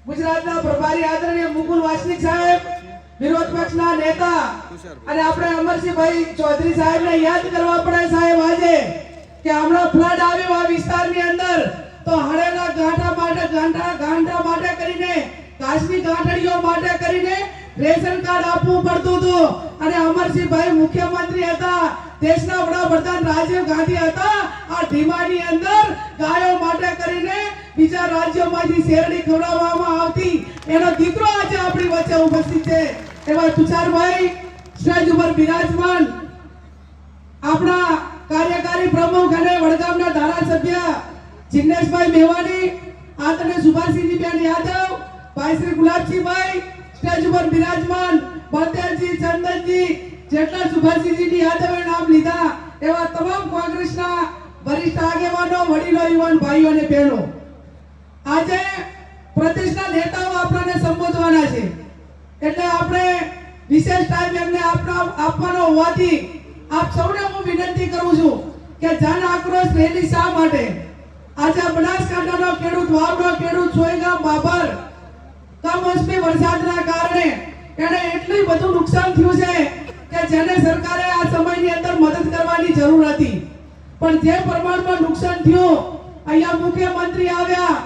ગુજરાતના પ્રભારી આદરણીય મુકુલ વાસનિક સાહેબ, વિરોધ પક્ષના નેતા અને આપણે અમરસિંહભાઈ ચૌધરી સાહેબને યાદ કરવા પડે સાહેબ આજે કે હમણાં ફ્લડ આવ્યો આ વિસ્તારની અંદર તો હળેલા ગાંઠા માટે કરીને કાશ્મી ગાંઠડીઓ માટે કરીને રેશન કાર્ડ આપવું પડતું હતું અને અમરસિંહભાઈ મુખ્યમંત્રી હતા, દેશના વડાપ્રધાન રાજીવ ગાંધી હતા, આ ઢીમાની અંદર ગાયો માટે કરીને બીજા રાજ્યોમાંથી શેરડી ખવડાવવામાં આવતી એનો દીકરો આજે આપણી વચ્ચે ઉપસ્થિત છે એવા તુષારભાઈ સ્ટેજ ઉપર બિરાજમાન આપણા કાર્યકારી પ્રમુખ અને વડગામના ધારાસભ્ય જિગ્નેશભાઈ મેવાણી, આદરણીય સુભાષસિંહજીબેન યાદવ, ભાઈ શ્રી ગુલાબસિંહભાઈ સ્ટેજ ઉપર બિરાજમાન, બળદેવજી, ચંદનજી, જેટલા સુભાષસિંહજી યાદવે નામ લીધા એવા તમામ કોંગ્રેસના વરિષ્ઠ આગેવાનો, વડીલો, યુવાન ભાઈઓ અને બહેનો, આજે પ્રદેશના નેતાઓ આપણને સંબોધવાના છે એટલે આપણે વિશેષ ટાઈમ એમને આપવાનો હોવાથી આપ સૌને હું વિનંતી કરું છું કે જન આક્રોશ રેલી શા માટે આજે બનાસકાંઠાનો ખેડૂત, વાવનો ખેડૂત, સોયગામ, બાબર કમોસમી વરસાદના કારણે એને એટલું બધું નુકસાન થયું છે કે જેને સરકારે આ સમયની અંદર મદદ કરવાની જરૂર હતી, પણ જે પ્રમાણમાં નુકસાન થયું અહીંયા મુખ્યમંત્રી આવ્યા,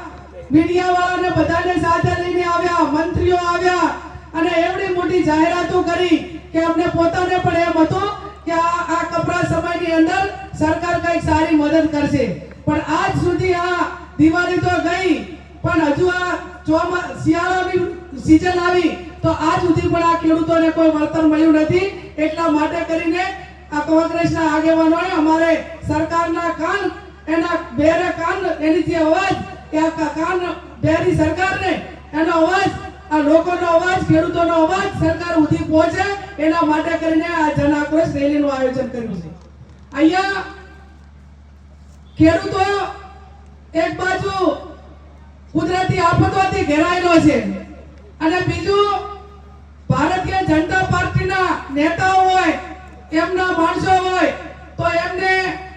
મીડિયા વાળાને બધાને સાથે લઈને આવ્યા, મંત્રીઓ આવ્યા અને એવડી મોટી જાહેરાતો કરી કે અમને પોતાને પણ એમ હતું કે આ કપરા સમયની અંદર સરકાર કઈક સારી મદદ કરશે, પણ આજ સુધી આ દિવાળી તો ગઈ પણ હજુ આ શિયાળાની સીઝન આવી તો આજ સુધી પણ આ ખેડૂતોને કોઈ વળતર મળ્યું નથી। એટલા માટે કરીને આ કોંગ્રેસના આગેવાનોએ અમારે સરકારના કાન એના બેરે કાન એની જે અવાજ કે આ કાન બેરી સરકારને એનો અવાજ, આ લોકોનો અવાજ, ખેડૂતોનો અવાજ સરકાર સુધી પહોંચે એના માટે કરીને આ જન આક્રોશ રેલીનું આયોજન કર્યું છે। અહીંયા ખેડૂતો એક બાજુ કુદરતી આફતોથી ઘેરાયેલો છે અને બીજું ભારતીય જનતા પાર્ટીના નેતાઓ હોય, એમના માણસો હોય તો એમને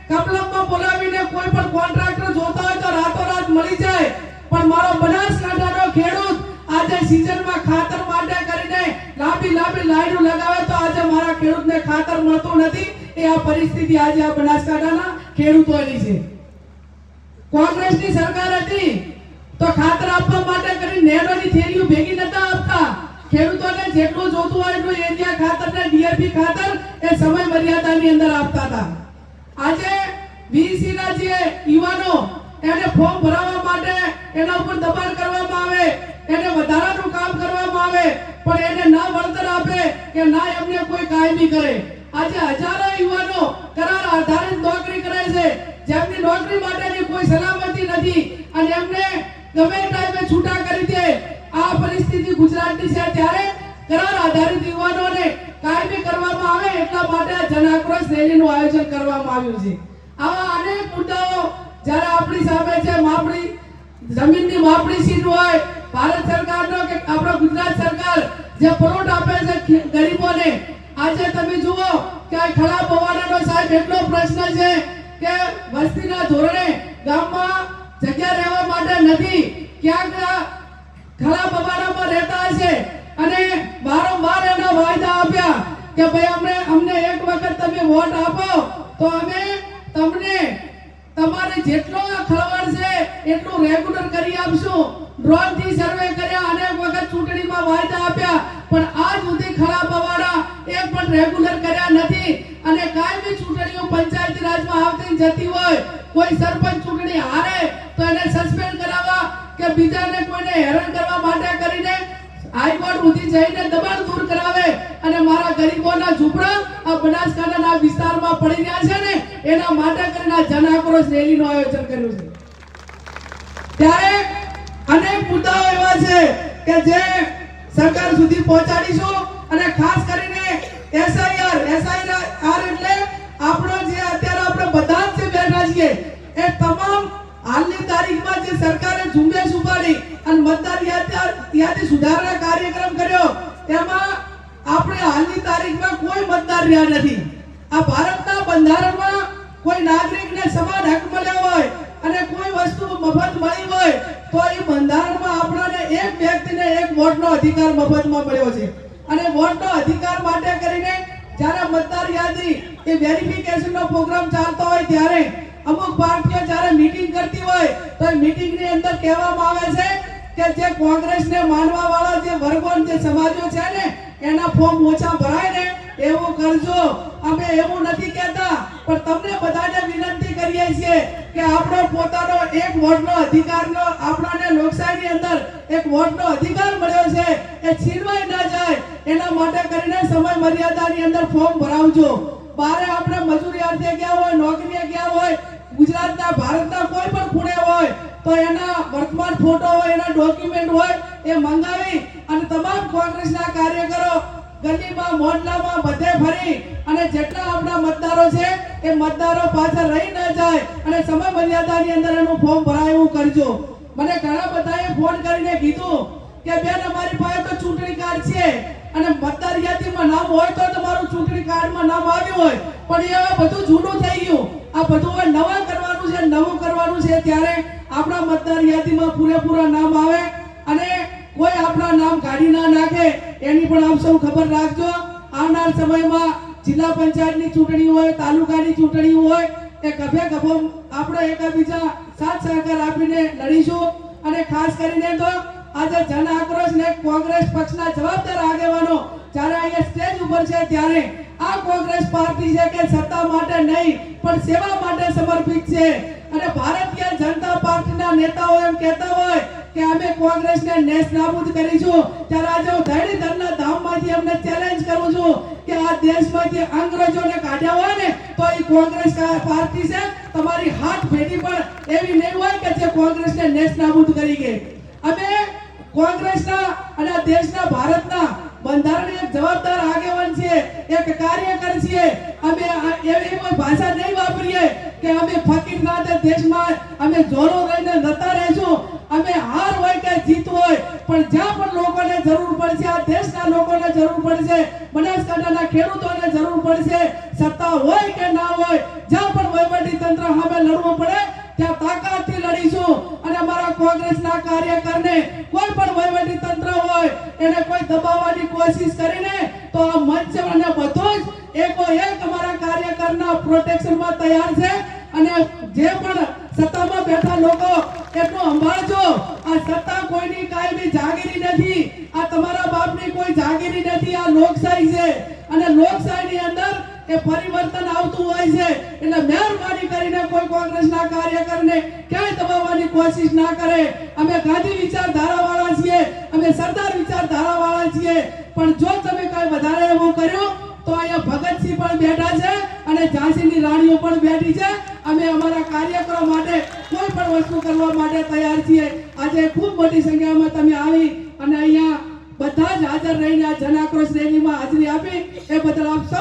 કપલમમાં બોલાવીને કોઈ પણ કોન્ટ્રાક્ટર જોતા હોય તો રાતોરાત મળી જાય, પણ મારો બનાસકાંઠાનો ખેડૂત આજે સિઝનમાં ખાતર માટે કરીને લાંબી લાઈનો લગાવે તો આજે મારા ખેડૂતને ખાતર મળતું નથી। એ આ પરિસ્થિતિ આજે આ બનાસકાંઠાના ખેડૂતોની છે। કોંગ્રેસની સરકાર હતી તો ખાતર આપવા માટે કરીને નેરોની થેલીઓ ભેગી નતા આપતા, ખેડૂતોને જેટલું જોતું હોય એટલું એરિયા ખાતર ને ડીએપી ખાતર એ સમય મર્યાદાની અંદર આપતા હતા। આજે વીસી ના જે યુવાનો એને ફોર્મ ભરાવવા માટે એના ઉપર દબાણ કરવામાં આવે, એને વધારાનું કામ કરવામાં આવે પણ એને ના વળતર આપે કે ના એમને કોઈ કાયમી કરે। આજે હજારો યુવાનો કરાર આધારિત નોકરી કરે છે, જેમની નોકરી માટેની કોઈ સલામતી નથી અને એમને ગમે ટાઈમે છૂટા કરી દે। આ પરિસ્થિતિ ગુજરાતની છે ત્યારે કરાર આધારિત યુવાનોને કાયમી કરવામાં આવે એટલા માટે જન આક્રોશ રેલીનું આયોજન કરવામાં આવ્યું છે। આવા અનેક મુદ્દાઓ જ્યારે આપણી સામે છે, માપણી જમીનની માપણી સીટ હોય, ભારત સરકારનો કે આપણો ગુજરાત સરકાર જે પ્લોટ આપે છે ગરીબોને, આજે તમે જુઓ કે આ ખળા પવાડાનો સાહેબ એટલો પ્રશ્ન છે કે વસ્તીના ધોરણે ગામમાં જગ્યા રહેવા માટે નથી, ક્યાંક ખળા પવાડામાં રહેતા હશે અને વારંવાર એના વાયદા આપ્યા કે ભાઈ અમને એક વખત તમે વોટ આપો તો અમે તમને તમારે જેટલો ખળવાડ છે એટલું રેગ્યુલર કરી આપશું। ડ્રોન થી સર્વે કર્યા, અનેક વખત ચૂંટણીમાં વાયદા આપ્યા પણ આજ સુધી ખળા પવાડા એક પણ રેગ્યુલર કર્યા નથી અને કાયમી ચૂંટણીઓ પંચાયતી રાજમાં આવતી જતી હોય, કોઈ સરપંચ ચૂંટણી હારે તો એને સસ્પેન્ડ કરાવવા કે બીજાને કોઈને હેરાન કરવા માટે કરીને હાઈકોર્ટ સુધી જઈને દબાણ દૂર કરાવે અને મારા ગરીબોના ઝૂંપડા આ બનાસકાંઠાના વિસ્તારમાં પડી રહ્યા છે ને એના માટે કરીને જન આક્રોશ રેલીનું આયોજન કર્યું છે। ત્યારે અનેક મુદ્દાઓ એવા છે કે જે સરકાર સુધી પહોંચાડીશું અને ખાસ કરીને એસઆઈઆર એટલે આપણો જે અત્યારે આપણે બધા જ બેઠા છીએ એ તમામ હાલની તારીખમાં જે સરકારે ઝુંબેશ ઉપાડી અને મતદાર યાદી સુધારણા કાર્યક્રમ કર્યો તેમાં આપણે હાલની તારીખમાં કોઈ મતદાર રહ્યા નથી। આ ભારતના બંધારણમાં કોઈ નાગરિકને સમાન હક મળ્યો હોય અને કોઈ વસ્તુ મફત મળી હોય તો એ બંધારણમાં આપણને એક વ્યક્તિને એક વોટનો અધિકાર મફતમાં મળ્યો છે અને વોટનો અધિકાર માટે કરીને જ્યારે મતદાર યાદી એ વેરિફિકેશનનો પ્રોગ્રામ ચાલતો હોય ત્યારે અમુક પાર્ટીઓ જ્યારે મીટિંગ કરતી હોય તો એ મીટિંગની અંદર કહેવામાં આવે છે કે જે કોંગ્રેસને માનવા વાળા જે વર્ગો જે સમાજો છે ને એના ફોર્મ ઓછા ભરાય ને એવું કરજો. અમે એવું નથી કહેતા, પણ તમને બધાને વિનંતી કરીએ છીએ કે આપણો પોતાનો એક વોટનો અધિકારનો આપણાને લોકશાહીની અંદર એક વોટનો અધિકાર મળ્યો છે એ છીનવાઈ ન જાય એના માટે કરીને સમય મર્યાદાની અંદર ફોર્મ ભરાવજો. બારે આપણે મજૂરી અર્થે ગયા હોય, નોકરીએ ગયા હોય, ગુજરાતના ભારતના કોઈ પણ ખૂણે હોય તો એના વર્તમાન ફોટો હોય, એના ડોક્યુમેન્ટ હોય એ મંગાવી અને તમામ કોંગ્રેસના કાર્યકરો ગલીમાં મોહલ્લામાં બધે ફરી અને જેટલા આપણા મતદારો છે એ મતદારો પાછળ રહી ન જાય અને સમય મર્યાદાની અંદર એનું ફોર્મ ભરાય એવું કરજો. મને ઘણા બધાએ ફોન કરીને કીધું કે બેન અમારી પાસે તો ચૂંટણી કાર્ડ છે અને મતદાર યાદીમાં નામ હોય તો તમારું ચૂંટણી કાર્ડમાં નામ આવ્યું હોય, પણ એ હવે બધું જૂનું થઈ ગયું. આ બધું હવે નવા કરવાનું છે, નવું કરવાનું છે ત્યારે આપણા મતદાર યાદીમાં પૂરેપૂરા નામ આવે અને કોઈ આપણા નામ કાઢી ના નાખે એની પણ આપ સૌ ખબર રાખજો. આવનાર સમયમાં જિલ્લા પંચાયતની ચૂંટણી હોય, તાલુકાની ચૂંટણી હોય એ ગભે ગભો આપણે એકબીજા સાથ સહકાર આપીને લડીશું. અને ખાસ કરીને તો આજે જન આક્રોશ ને કોંગ્રેસ પક્ષના જવાબદાર આગેવાનો જ્યારે અહીંયા સ્ટેજ ઉપર છે ત્યારે આ કોંગ્રેસ પાર્ટી છે કે સત્તા માટે નહીં પણ સેવા માટે સમર્પિત છે. અને ભારતીય જનતા પાર્ટીના નેતાઓ એમ કહેતા હોય કે અમે કોંગ્રેસને નેસ્ત નાબૂદ કરીશું, ત્યારે આજે હું ધરણીધરના ધામમાંથી અમને ચેલેન્જ કરું છું કે આ દેશમાંથી અંગ્રેજોને કાઢ્યા હોય ને તો એ કોંગ્રેસ પાર્ટી છે, તમારી હાથ ભેટી પણ એવી નહીં હોય કે જે કોંગ્રેસને નેસ્ત નાબૂદ કરી ગઈ. અમે કોંગ્રેસના અને દેશના ભારતના બંધારણીય જવાબદાર આગેવાન છીએ, એક કાર્યકર છીએ. અમે એવી કોઈ ભાષા નહીં વાપરીએ કે અમે ફકીરના દેશમાં અમે જોરો લઈને નતા રહેશું. અમે હાર હોય કે જીત હોય પણ જ્યાં પણ લોકોને જરૂર પડશે, આ દેશના લોકોને જરૂર પડશે, બનાસકાંઠાના ખેડૂતોને જરૂર પડશે, સત્તા હોય કે ના હોય, જ્યાં પણ વહીવટી તંત્ર સામે લડવું પડે ત્યાં તાકાતથી લડીશું. અને અમારા કોંગ્રેસના કાર્યકરને કોઈ પણ વહીવટી તંત્ર હોય એને કોઈ દબાવવાની કોશિશ કરીને તો આ મંચ અને બધું જ એકો એક અમારા કાર્યકરના પ્રોટેક્શનમાં તૈયાર છે. અને જે પણ સત્તામાં બેઠા લોકો એટલું સંભાળજો, આ સત્તા કોઈની કાયમી જાગીરી નથી, આ તમારા બાપની કોઈ જાગીરી નથી, આ લોકશાહી છે અને લોકશાહીની અંદર એ પરિવર્તન આવતું હોય છે. એટલે મહેરબાની કરીને કોઈ કોંગ્રેસના કાર્યકરને ક્યાંય દબાવવાની કોશિશ ના કરે. અમે ગાંધી વિચારધારા વાળા છીએ, અમે સરદાર વિચારધારા વાળા છીએ, પણ જો તમે કઈ વધારે એવું કર્યું તો અહીંયા ભગતસિંહ પણ બેઠા છે અને ઝાંસીની રાણીઓ પણ બેઠી છે. અમે અમારા કાર્યકરો માટે કોઈ પણ વસ્તુ કરવા માટે તૈયાર છીએ. આજે ખૂબ મોટી સંખ્યામાં તમે આવી અને અહીંયા બધા જ હાજર રહીને આ જન આક્રોશ રેલીમાં હાજરી આપી એ બદલ આપ સૌ